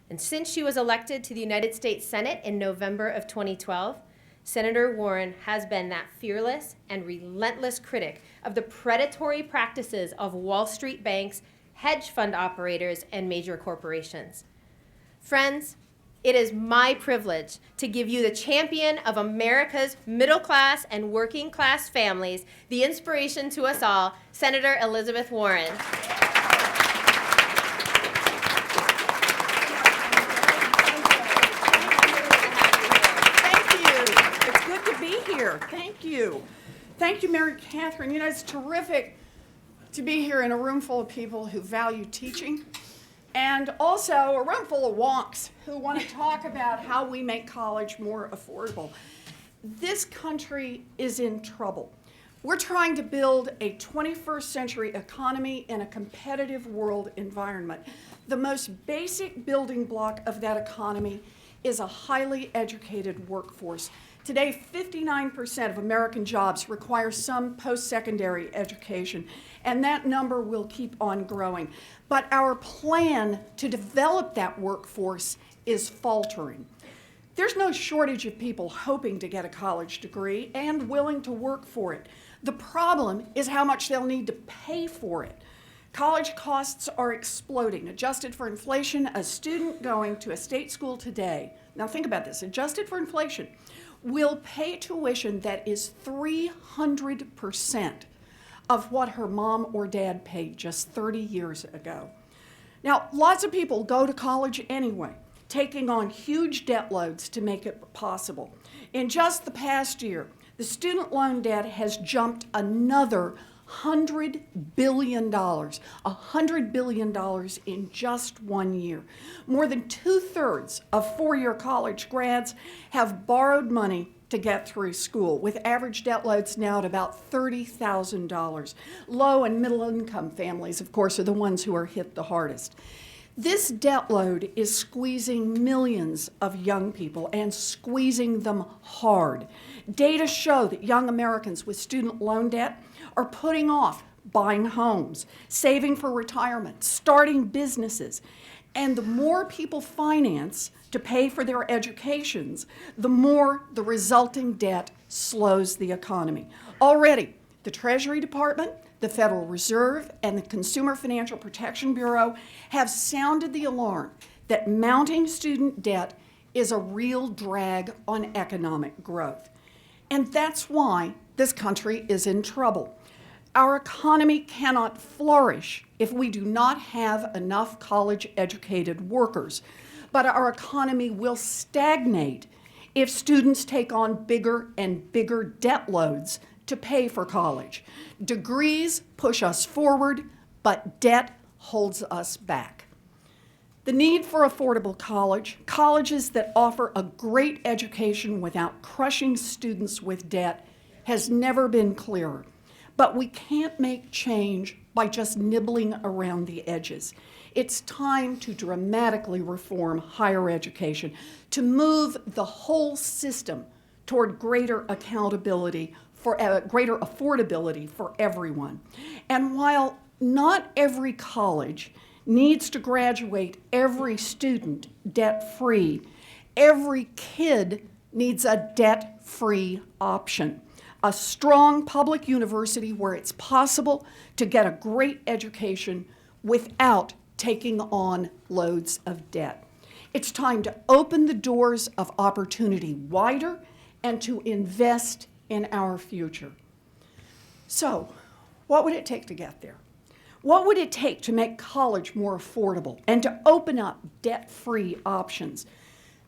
And since she was elected to the United States Senate in November of 2012, Senator Warren has been that fearless and relentless critic of the predatory practices of Wall Street banks, hedge fund operators, and major corporations. Friends, it is my privilege to give you the champion of America's middle class and working class families, the inspiration to us all, Senator Elizabeth Warren. Thank you. Thank you, Mary Catherine. You know, it's terrific to be here in a room full of people who value teaching and also a room full of wonks who want to talk about how we make college more affordable. This country is in trouble. We're trying to build a 21st century economy in a competitive world environment. The most basic building block of that economy is a highly educated workforce. Today, 59% of American jobs require some post-secondary education, and that number will keep on growing. But our plan to develop that workforce is faltering. There's no shortage of people hoping to get a college degree and willing to work for it. The problem is how much they'll need to pay for it. College costs are exploding. Adjusted for inflation, a student going to a state school today, now think about this, adjusted for inflation, will pay tuition that is 300% of what her mom or dad paid just 30 years ago. Now, lots of people go to college anyway, taking on huge debt loads to make it possible. In just the past year, the student loan debt has jumped another $100 billion, $100 billion in just 1 year. More than 2/3 of four-year college grads have borrowed money to get through school, with average debt loads now at about $30,000. Low and middle income families, of course, are the ones who are hit the hardest. This debt load is squeezing millions of young people and squeezing them hard. Data show that young Americans with student loan debt are putting off buying homes, saving for retirement, starting businesses. And the more people finance to pay for their educations, the more the resulting debt slows the economy. Already, the Treasury Department, the Federal Reserve, and the Consumer Financial Protection Bureau have sounded the alarm that mounting student debt is a real drag on economic growth. And that's why this country is in trouble. Our economy cannot flourish if we do not have enough college-educated workers, but our economy will stagnate if students take on bigger and bigger debt loads to pay for college. Degrees push us forward, but debt holds us back. The need for affordable college, colleges that offer a great education without crushing students with debt, has never been clearer. But we can't make change by just nibbling around the edges. It's time to dramatically reform higher education, to move the whole system toward greater accountability, for greater affordability for everyone. And while not every college needs to graduate every student debt-free, every kid needs a debt-free option. A strong public university where it's possible to get a great education without taking on loads of debt. It's time to open the doors of opportunity wider and to invest in our future. So, what would it take to get there? What would it take to make college more affordable and to open up debt-free options?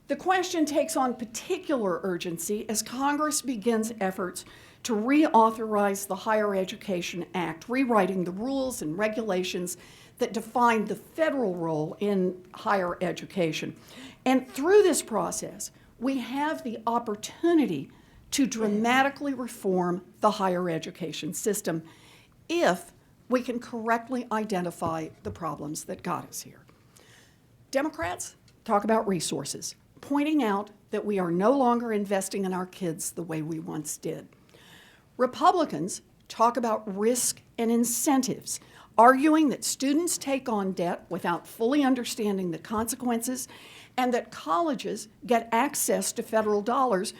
The question takes on particular urgency as Congress begins efforts to reauthorize the Higher Education Act, rewriting the rules and regulations that define the federal role in higher education. And through this process, we have the opportunity to dramatically reform the higher education system if we can correctly identify the problems that got us here. Democrats talk about resources, pointing out that we are no longer investing in our kids the way we once did. Republicans talk about risk and incentives, arguing that students take on debt without fully understanding the consequences and that colleges get access to federal dollars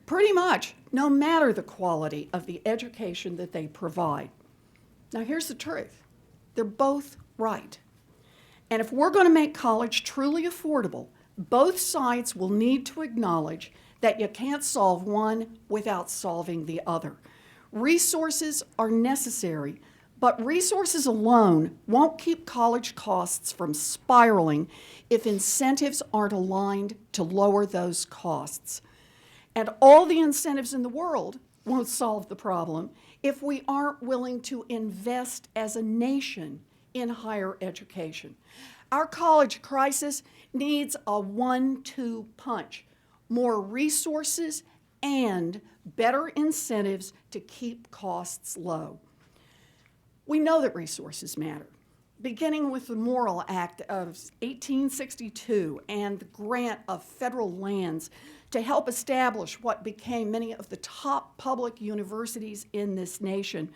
pretty much no matter the quality of the education that they provide. Now, here's the truth. They're both right. And if we're going to make college truly affordable, both sides will need to acknowledge that you can't solve one without solving the other. Resources are necessary, but resources alone won't keep college costs from spiraling if incentives aren't aligned to lower those costs. And all the incentives in the world won't solve the problem if we aren't willing to invest as a nation in higher education. Our college crisis needs a 1-2 punch: more resources and better incentives to keep costs low. We know that resources matter, beginning with the Morrill Act of 1862 and the grant of federal lands to help establish what became many of the top public universities in this nation.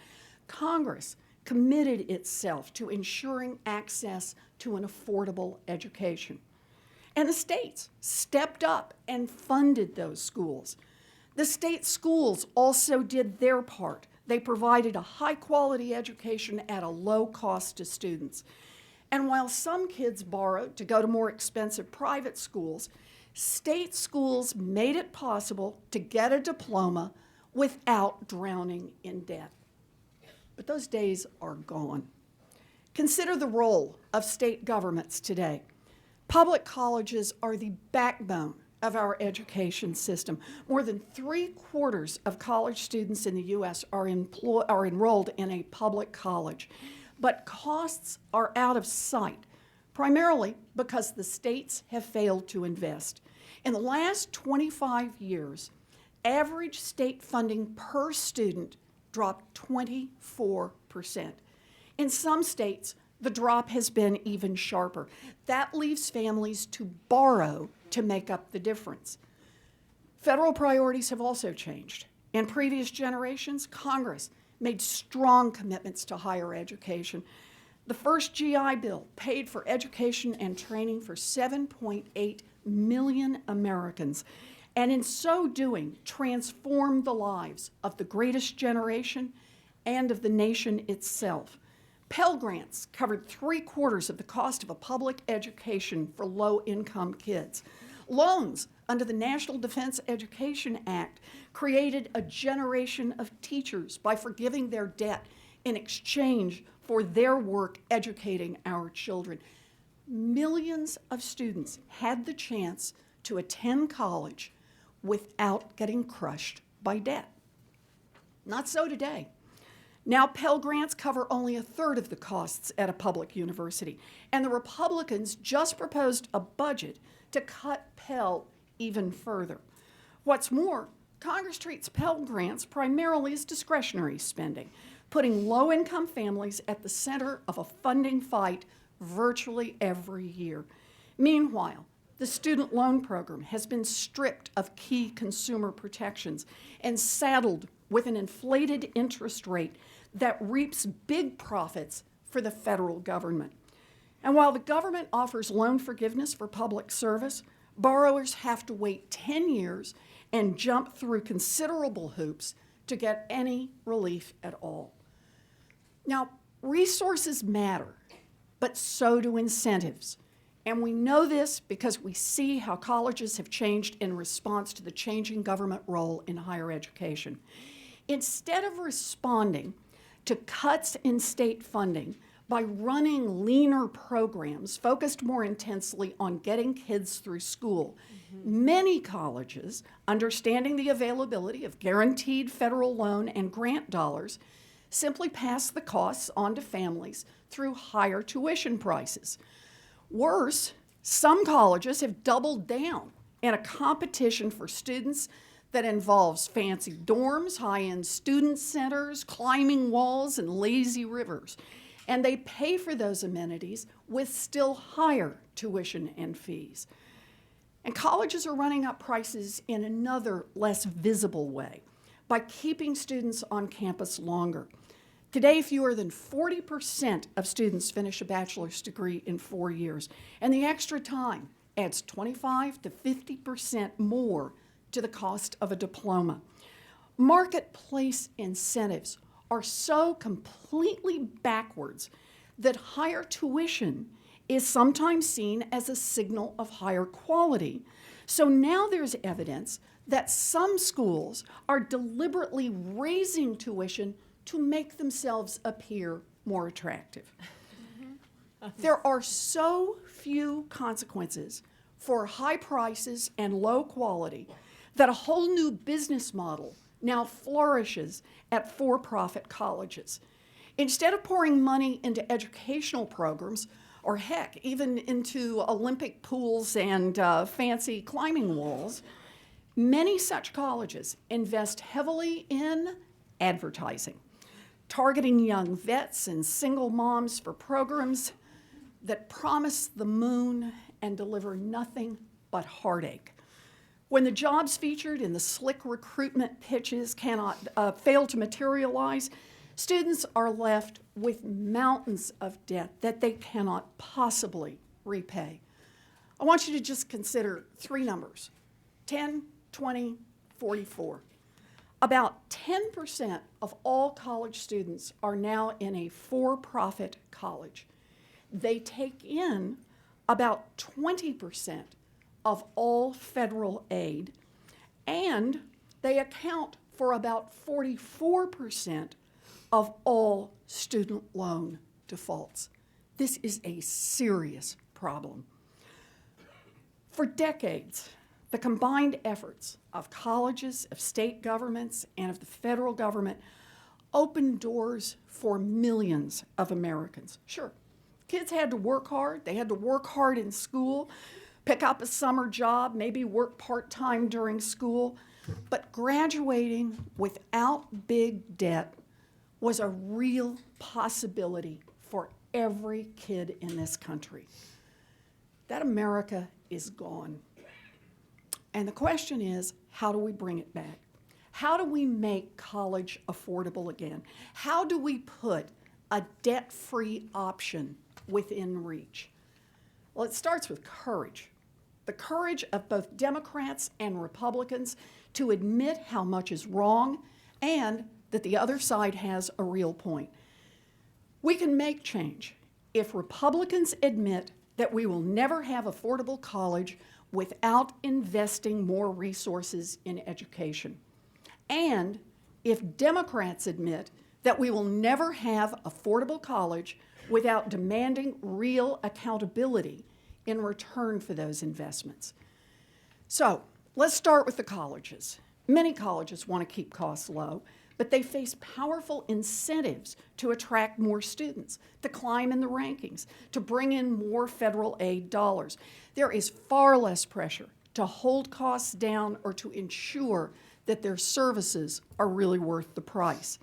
Congress committed itself to ensuring access to an affordable education. And the states stepped up and funded those schools. The state schools also did their part. They provided a high-quality education at a low cost to students. And while some kids borrowed to go to more expensive private schools, state schools made it possible to get a diploma without drowning in debt. But those days are gone. Consider the role of state governments today. Public colleges are the backbone of our education system. More than 3/4 of college students in the U.S. are enrolled in a public college. But costs are out of sight, primarily because the states have failed to invest. In the last 25 years, average state funding per student dropped 24%. In some states, the drop has been even sharper. That leaves families to borrow to make up the difference. Federal priorities have also changed. In previous generations, Congress made strong commitments to higher education. The first GI Bill paid for education and training for 7.8 million Americans, and in so doing, transformed the lives of the greatest generation and of the nation itself. Pell Grants covered 3/4 of the cost of a public education for low-income kids. Loans under the National Defense Education Act created a generation of teachers by forgiving their debt in exchange for their work educating our children. Millions of students had the chance to attend college without getting crushed by debt. Not so today. Now Pell Grants cover only 1/3 of the costs at a public university, and the Republicans just proposed a budget to cut Pell even further. What's more, Congress treats Pell Grants primarily as discretionary spending, putting low-income families at the center of a funding fight virtually every year. Meanwhile, the student loan program has been stripped of key consumer protections and saddled with an inflated interest rate that reaps big profits for the federal government. And while the government offers loan forgiveness for public service, borrowers have to wait 10 years and jump through considerable hoops to get any relief at all. Now, resources matter, but so do incentives. And we know this because we see how colleges have changed in response to the changing government role in higher education. Instead of responding to cuts in state funding by running leaner programs focused more intensely on getting kids through school, many colleges, understanding the availability of guaranteed federal loan and grant dollars, simply pass the costs on to families through higher tuition prices. Worse, some colleges have doubled down in a competition for students that involves fancy dorms, high-end student centers, climbing walls, and lazy rivers. And they pay for those amenities with still higher tuition and fees. And colleges are running up prices in another, less visible way by keeping students on campus longer. Today, fewer than 40% of students finish a bachelor's degree in 4 years, and the extra time adds 25 to 50% more to the cost of a diploma. Marketplace incentives are so completely backwards that higher tuition is sometimes seen as a signal of higher quality. So now there's evidence that some schools are deliberately raising tuition to make themselves appear more attractive. There are so few consequences for high prices and low quality that a whole new business model now flourishes at for-profit colleges. Instead of pouring money into educational programs, or heck, even into Olympic pools and fancy climbing walls, many such colleges invest heavily in advertising, targeting young vets and single moms for programs that promise the moon and deliver nothing but heartache. When the jobs featured in the slick recruitment pitches cannot fail to materialize, students are left with mountains of debt that they cannot possibly repay. I want you to just consider 3 numbers, 10, 20, 44. About 10% of all college students are now in a for-profit college. They take in about 20% of all federal aid, and they account for about 44% of all student loan defaults. This is a serious problem. For decades, the combined efforts of colleges, of state governments, and of the federal government opened doors for millions of Americans. Sure, kids had to work hard. They had to work hard in school, pick up a summer job, maybe work part-time during school. But graduating without big debt was a real possibility for every kid in this country. That America is gone. And the question is, how do we bring it back? How do we make college affordable again? How do we put a debt-free option within reach? Well, it starts with courage. The courage of both Democrats and Republicans to admit how much is wrong and that the other side has a real point. We can make change if Republicans admit that we will never have affordable college without investing more resources in education. And if Democrats admit that we will never have affordable college without demanding real accountability in return for those investments. So let's start with the colleges. Many colleges want to keep costs low, but they face powerful incentives to attract more students, to climb in the rankings, to bring in more federal aid dollars. There is far less pressure to hold costs down or to ensure that their services are really worth the price.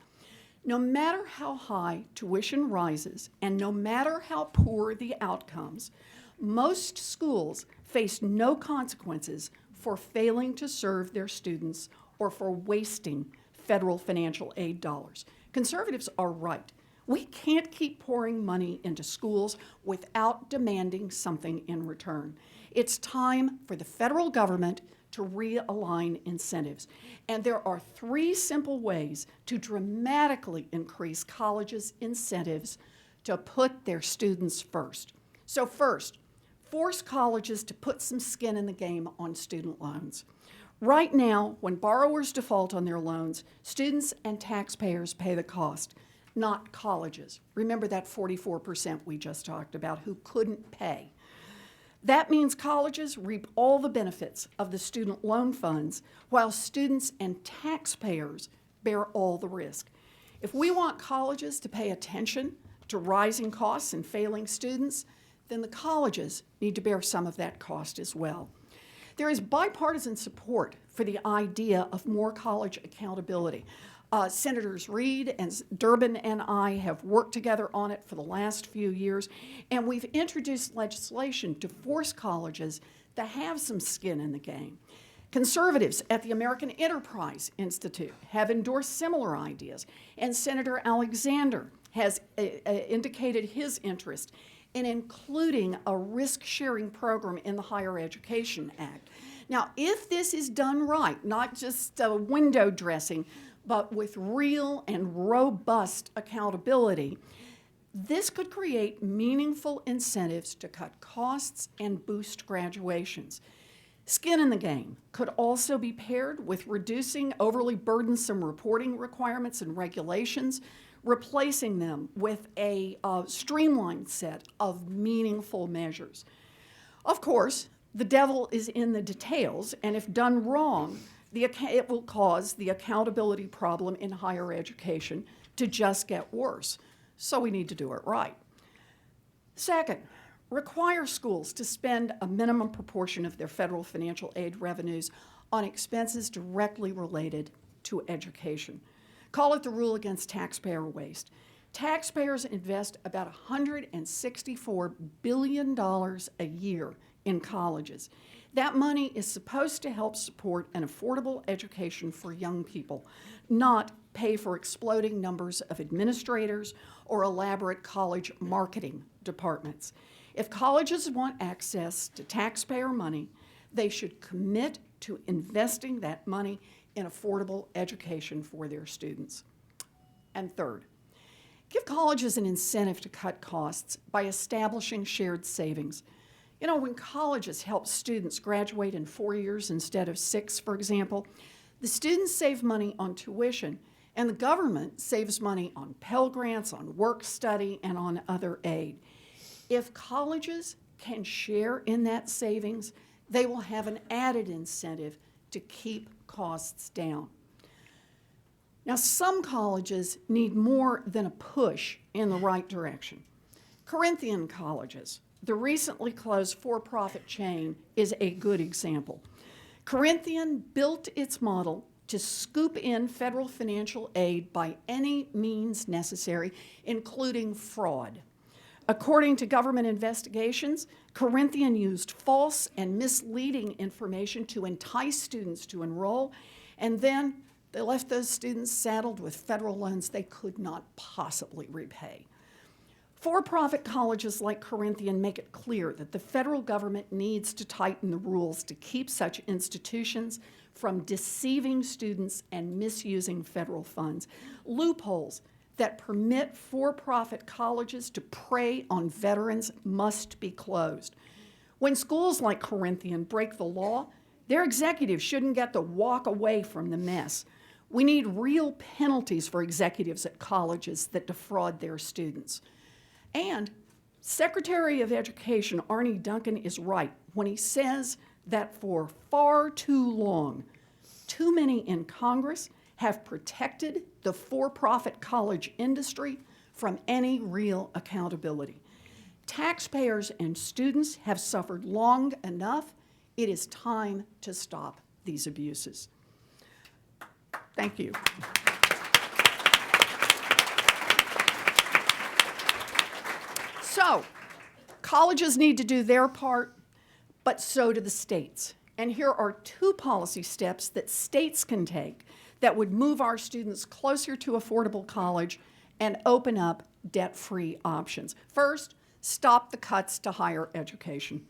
No matter how high tuition rises and no matter how poor the outcomes, most schools face no consequences for failing to serve their students or for wasting federal financial aid dollars. Conservatives are right. We can't keep pouring money into schools without demanding something in return. It's time for the federal government to realign incentives. And there are 3 simple ways to dramatically increase colleges' incentives to put their students first. So first, force colleges to put some skin in the game on student loans. Right now, when borrowers default on their loans, students and taxpayers pay the cost, not colleges. Remember that 44% we just talked about who couldn't pay. That means colleges reap all the benefits of the student loan funds, while students and taxpayers bear all the risk. If we want colleges to pay attention to rising costs and failing students, then the colleges need to bear some of that cost as well. There is bipartisan support for the idea of more college accountability. Senators Reid and Durbin and I have worked together on it for the last few years, and we've introduced legislation to force colleges to have some skin in the game. Conservatives at the American Enterprise Institute have endorsed similar ideas, and Senator Alexander has indicated his interest in including a risk-sharing program in the Higher Education Act. Now, if this is done right, not just window dressing, but with real and robust accountability, this could create meaningful incentives to cut costs and boost graduations. Skin in the game could also be paired with reducing overly burdensome reporting requirements and regulations, replacing them with a streamlined set of meaningful measures. Of course, the devil is in the details, and if done wrong, it will cause the accountability problem in higher education to just get worse. So we need to do it right. Second, require schools to spend a minimum proportion of their federal financial aid revenues on expenses directly related to education. Call it the rule against taxpayer waste. Taxpayers invest about $164 billion a year in colleges. That money is supposed to help support an affordable education for young people, not pay for exploding numbers of administrators or elaborate college marketing departments. If colleges want access to taxpayer money, they should commit to investing that money in affordable education for their students. And third, give colleges an incentive to cut costs by establishing shared savings. You know, when colleges help students graduate in 4 years instead of 6, for example, the students save money on tuition, and the government saves money on Pell Grants, on work study, and on other aid. If colleges can share in that savings, they will have an added incentive to keep costs down. Now, some colleges need more than a push in the right direction. Corinthian colleges, the recently closed for-profit chain, is a good example. Corinthian built its model to scoop in federal financial aid by any means necessary, including fraud. According to government investigations, Corinthian used false and misleading information to entice students to enroll, and then they left those students saddled with federal loans they could not possibly repay. For-profit colleges like Corinthian make it clear that the federal government needs to tighten the rules to keep such institutions from deceiving students and misusing federal funds. Loopholes that permit for-profit colleges to prey on veterans must be closed. When schools like Corinthian break the law, their executives shouldn't get to walk away from the mess. We need real penalties for executives at colleges that defraud their students. And Secretary of Education Arne Duncan is right when he says that for far too long, too many in Congress have protected the for-profit college industry from any real accountability. Taxpayers and students have suffered long enough. It is time to stop these abuses. Thank you. So, colleges need to do their part, but so do the states. And here are 2 policy steps that states can take that would move our students closer to affordable college and open up debt-free options. First, stop the cuts to higher education.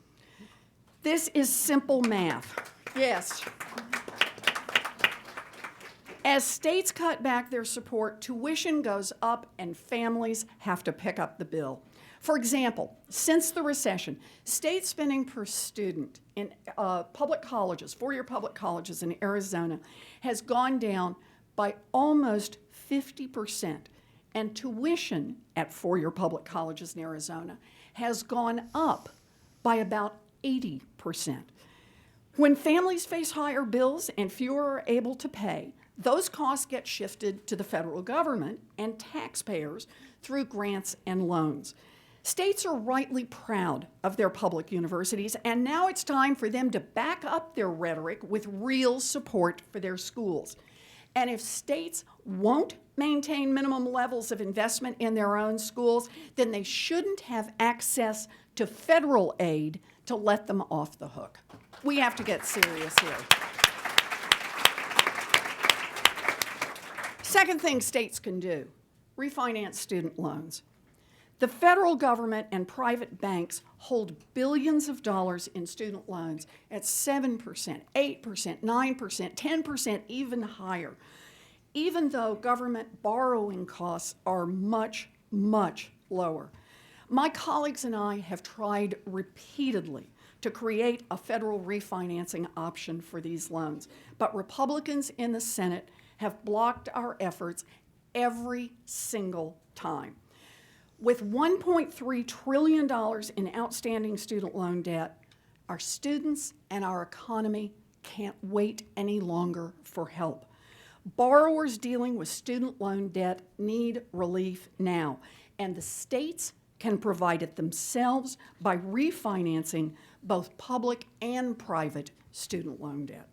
This is simple math. Yes. As states cut back their support, tuition goes up and families have to pick up the bill. For example, since the recession, state spending per student in public colleges, 4-year public colleges in Arizona, has gone down by almost 50%. And tuition at 4-year public colleges in Arizona has gone up by about 80%. When families face higher bills and fewer are able to pay, those costs get shifted to the federal government and taxpayers through grants and loans. States are rightly proud of their public universities, and now it's time for them to back up their rhetoric with real support for their schools. And if states won't maintain minimum levels of investment in their own schools, then they shouldn't have access to federal aid to let them off the hook. We have to get serious here. Second thing states can do, refinance student loans. The federal government and private banks hold billions of dollars in student loans at 7%, 8%, 9%, 10%, even higher, even though government borrowing costs are much, much lower. My colleagues and I have tried repeatedly to create a federal refinancing option for these loans, but Republicans in the Senate have blocked our efforts every single time. With $1.3 trillion in outstanding student loan debt, our students and our economy can't wait any longer for help. Borrowers dealing with student loan debt need relief now, and the states can provide it themselves by refinancing both public and private student loan debt.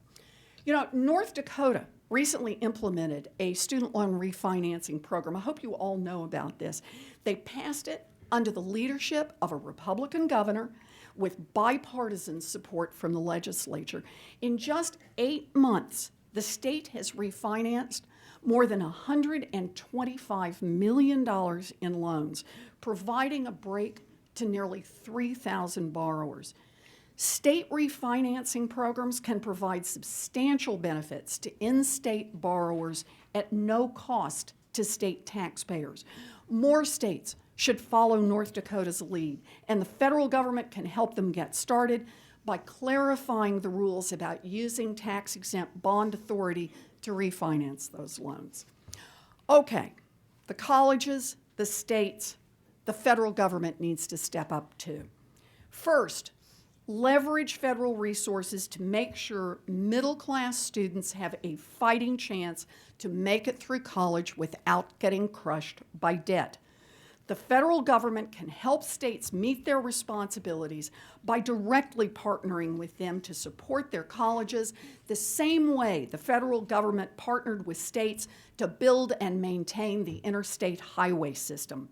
You know, North Dakota recently implemented a student loan refinancing program. I hope you all know about this. They passed it under the leadership of a Republican governor with bipartisan support from the legislature. In just 8 months, the state has refinanced more than $125 million in loans, providing a break to nearly 3,000 borrowers. State refinancing programs can provide substantial benefits to in-state borrowers at no cost to state taxpayers. More states should follow North Dakota's lead, and the federal government can help them get started by clarifying the rules about using tax-exempt bond authority to refinance those loans. Okay, the colleges, the states, the federal government needs to step up too. First, leverage federal resources to make sure middle-class students have a fighting chance to make it through college without getting crushed by debt. The federal government can help states meet their responsibilities by directly partnering with them to support their colleges the same way the federal government partnered with states to build and maintain the interstate highway system.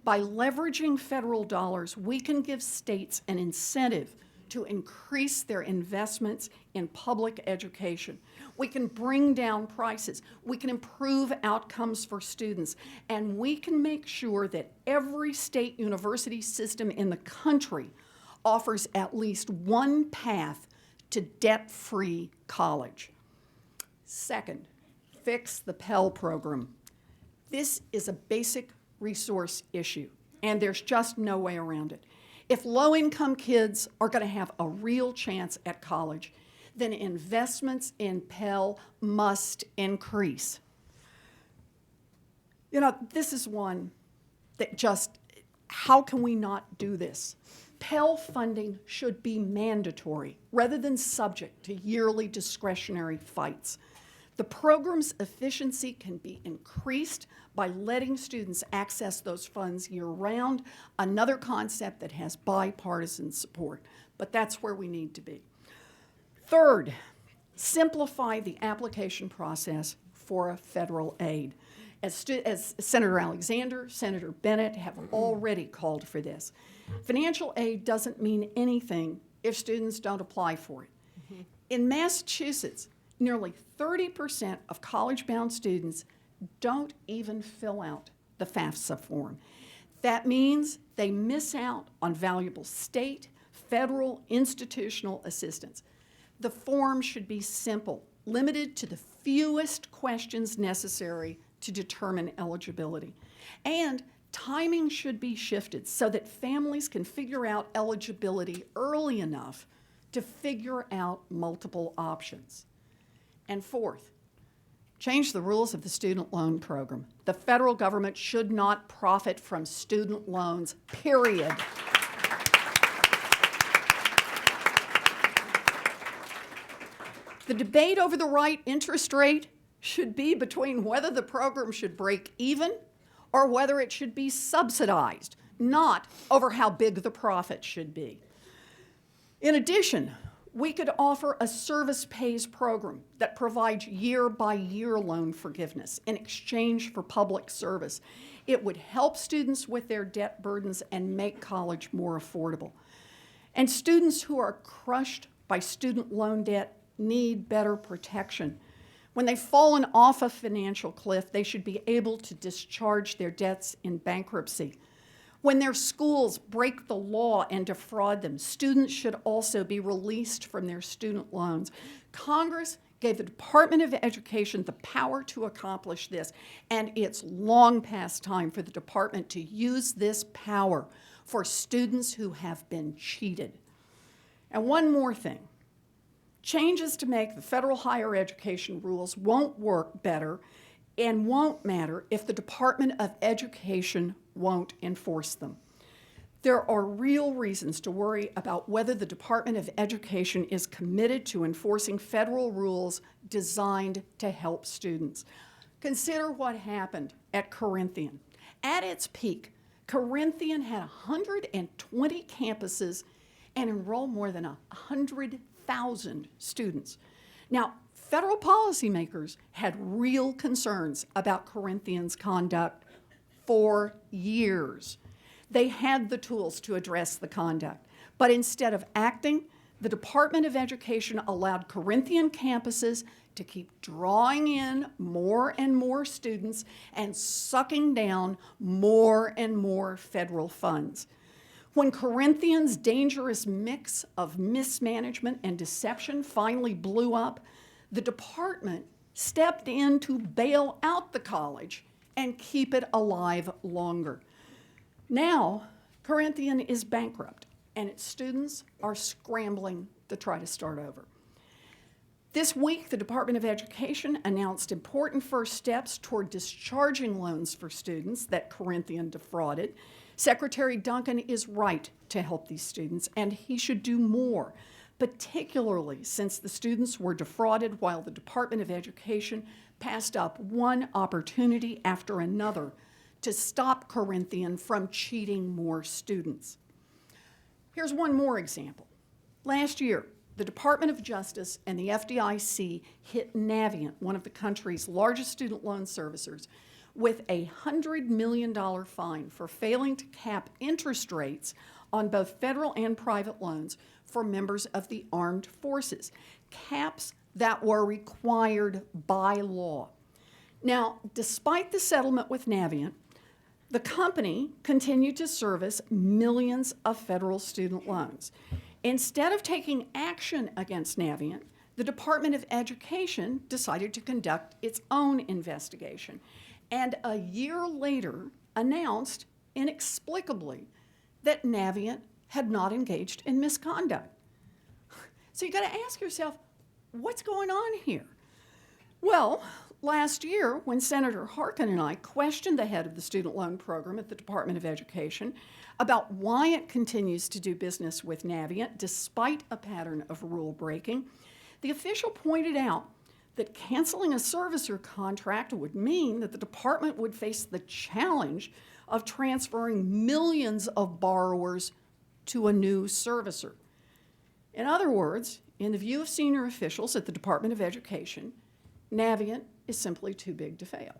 By leveraging federal dollars, we can give states an incentive to increase their investments in public education. We can bring down prices. We can improve outcomes for students. And we can make sure that every state university system in the country offers at least one path to debt-free college. Second, fix the Pell Program. This is a basic resource issue, and there's just no way around it. If low-income kids are going to have a real chance at college, then investments in Pell must increase. You know, this is one that just, how can we not do this? Pell funding should be mandatory rather than subject to yearly discretionary fights. The program's efficiency can be increased by letting students access those funds year-round, another concept that has bipartisan support, but that's where we need to be. Third, simplify the application process for federal aid. As Senator Alexander, Senator Bennett have already called for this. Financial aid doesn't mean anything if students don't apply for it. In Massachusetts, nearly 30% of college-bound students don't even fill out the FAFSA form. That means they miss out on valuable state, federal, institutional assistance. The form should be simple, limited to the fewest questions necessary to determine eligibility. And timing should be shifted so that families can figure out eligibility early enough to figure out multiple options. And fourth, change the rules of the student loan program. The federal government should not profit from student loans, period. The debate over the right interest rate should be between whether the program should break even or whether it should be subsidized, not over how big the profit should be. In addition, we could offer a service pays program that provides year-by-year loan forgiveness in exchange for public service. It would help students with their debt burdens and make college more affordable. And students who are crushed by student loan debt need better protection. When they've fallen off a financial cliff, they should be able to discharge their debts in bankruptcy. When their schools break the law and defraud them, students should also be released from their student loans. Congress gave the Department of Education the power to accomplish this, and it's long past time for the department to use this power for students who have been cheated. And one more thing. Changes to make the federal higher education rules won't work better and won't matter if the Department of Education won't enforce them. There are real reasons to worry about whether the Department of Education is committed to enforcing federal rules designed to help students. Consider what happened at Corinthian. At its peak, Corinthian had 120 campuses and enrolled more than 100,000 students. Now, federal policymakers had real concerns about Corinthian's conduct for years. They had the tools to address the conduct, but instead of acting, the Department of Education allowed Corinthian campuses to keep drawing in more and more students and sucking down more and more federal funds. When Corinthian's dangerous mix of mismanagement and deception finally blew up, the department stepped in to bail out the college and keep it alive longer. Now, Corinthian is bankrupt, and its students are scrambling to try to start over. This week, the Department of Education announced important first steps toward discharging loans for students that Corinthian defrauded. Secretary Duncan is right to help these students, and he should do more, particularly since the students were defrauded while the Department of Education passed up one opportunity after another to stop Corinthian from cheating more students. Here's one more example. Last year, the Department of Justice and the FDIC hit Navient, one of the country's largest student loan servicers, with a $100 million fine for failing to cap interest rates on both federal and private loans for members of the armed forces, caps that were required by law. Now, despite the settlement with Navient, the company continued to service millions of federal student loans. Instead of taking action against Navient, the Department of Education decided to conduct its own investigation, and a year later announced inexplicably that Navient had not engaged in misconduct. So you got to ask yourself, what's going on here? Well, last year, when Senator Harkin and I questioned the head of the student loan program at the Department of Education about why it continues to do business with Navient despite a pattern of rule breaking, the official pointed out that canceling a servicer contract would mean that the department would face the challenge of transferring millions of borrowers to a new servicer. In other words, in the view of senior officials at the Department of Education, Navient is simply too big to fail.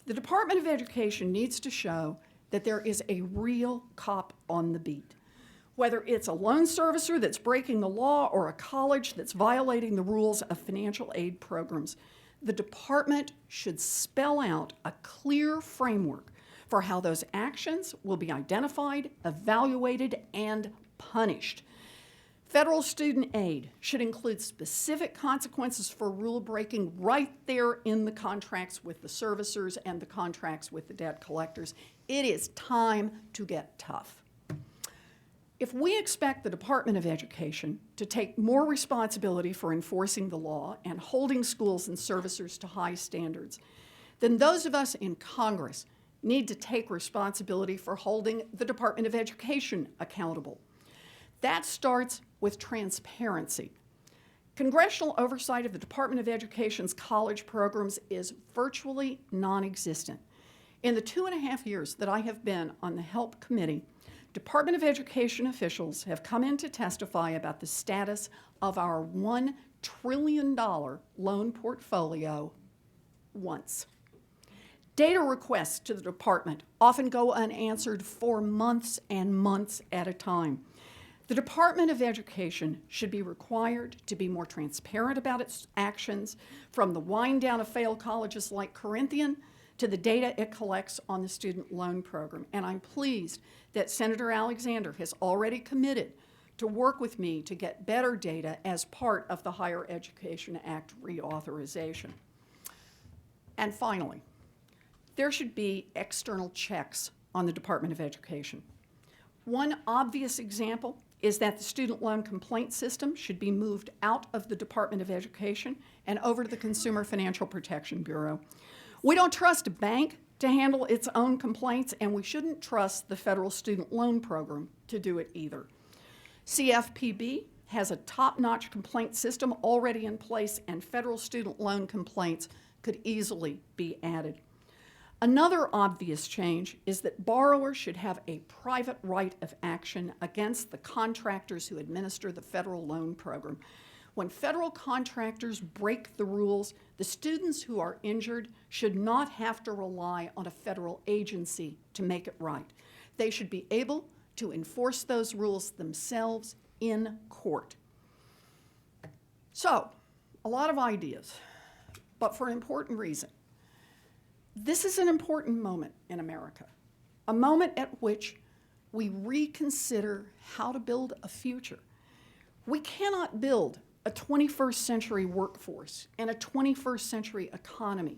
The Department of Education needs to show that there is a real cop on the beat. Whether it's a loan servicer that's breaking the law or a college that's violating the rules of financial aid programs, the department should spell out a clear framework for how those actions will be identified, evaluated, and punished. Federal student aid should include specific consequences for rule breaking right there in the contracts with the servicers and the contracts with the debt collectors. It is time to get tough. If we expect the Department of Education to take more responsibility for enforcing the law and holding schools and servicers to high standards, then those of us in Congress need to take responsibility for holding the Department of Education accountable. That starts with transparency. Congressional oversight of the Department of Education's college programs is virtually non-existent. In the 2.5 years that I have been on the HELP committee, Department of Education officials have come in to testify about the status of our $1 trillion loan portfolio once. Data requests to the department often go unanswered for months and months at a time. The Department of Education should be required to be more transparent about its actions, from the wind down of failed colleges like Corinthian to the data it collects on the student loan program. And I'm pleased that Senator Alexander has already committed to work with me to get better data as part of the Higher Education Act reauthorization. And finally, there should be external checks on the Department of Education. One obvious example is that the student loan complaint system should be moved out of the Department of Education and over to the Consumer Financial Protection Bureau. We don't trust a bank to handle its own complaints, and we shouldn't trust the federal student loan program to do it either. CFPB has a top-notch complaint system already in place, and federal student loan complaints could easily be added. Another obvious change is that borrowers should have a private right of action against the contractors who administer the federal loan program. When federal contractors break the rules, the students who are injured should not have to rely on a federal agency to make it right. They should be able to enforce those rules themselves in court. So, a lot of ideas, but for an important reason. This is an important moment in America, a moment at which we reconsider how to build a future. We cannot build a 21st century workforce and a 21st century economy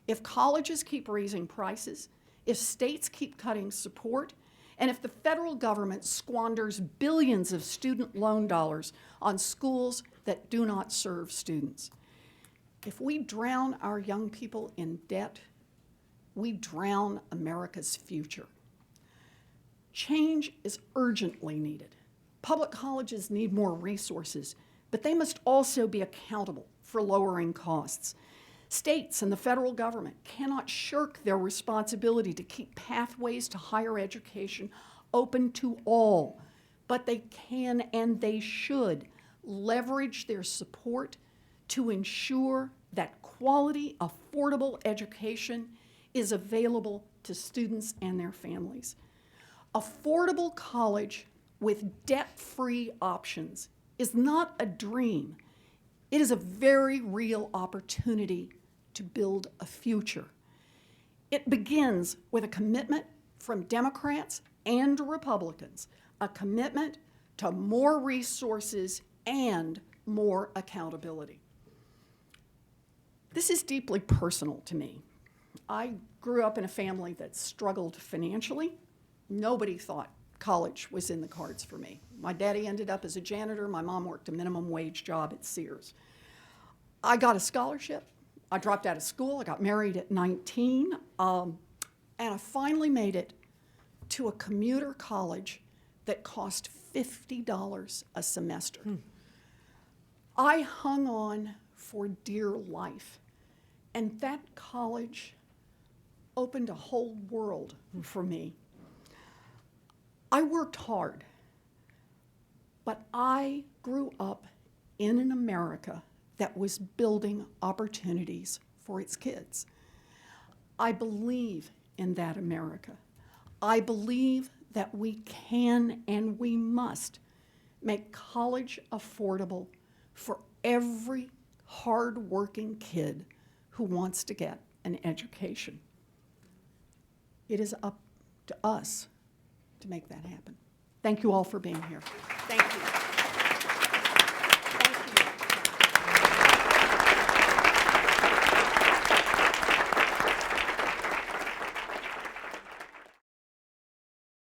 if colleges keep raising prices, if states keep cutting support, and if the federal government squanders billions of student loan dollars on schools that do not serve students. If we drown our young people in debt, we drown America's future. Change is urgently needed. Public colleges need more resources, but they must also be accountable for lowering costs. States and the federal government cannot shirk their responsibility to keep pathways to higher education open to all, but they can and they should leverage their support to ensure that quality, affordable education is available to students and their families. Affordable college with debt-free options is not a dream. It is a very real opportunity to build a future. It begins with a commitment from Democrats and Republicans, a commitment to more resources and more accountability. This is deeply personal to me. I grew up in a family that struggled financially. Nobody thought college was in the cards for me. My daddy ended up as a janitor. My mom worked a minimum wage job at Sears. I got a scholarship. I dropped out of school. I got married at 19. And I finally made it to a commuter college that cost $50 a semester. I hung on for dear life. And that college opened a whole world for me. I worked hard, but I grew up in an America that was building opportunities for its kids. I believe in that America. I believe that we can and we must make college affordable for every hard-working kid who wants to get an education. It is up to us to make that happen. Thank you all for being here. Thank you.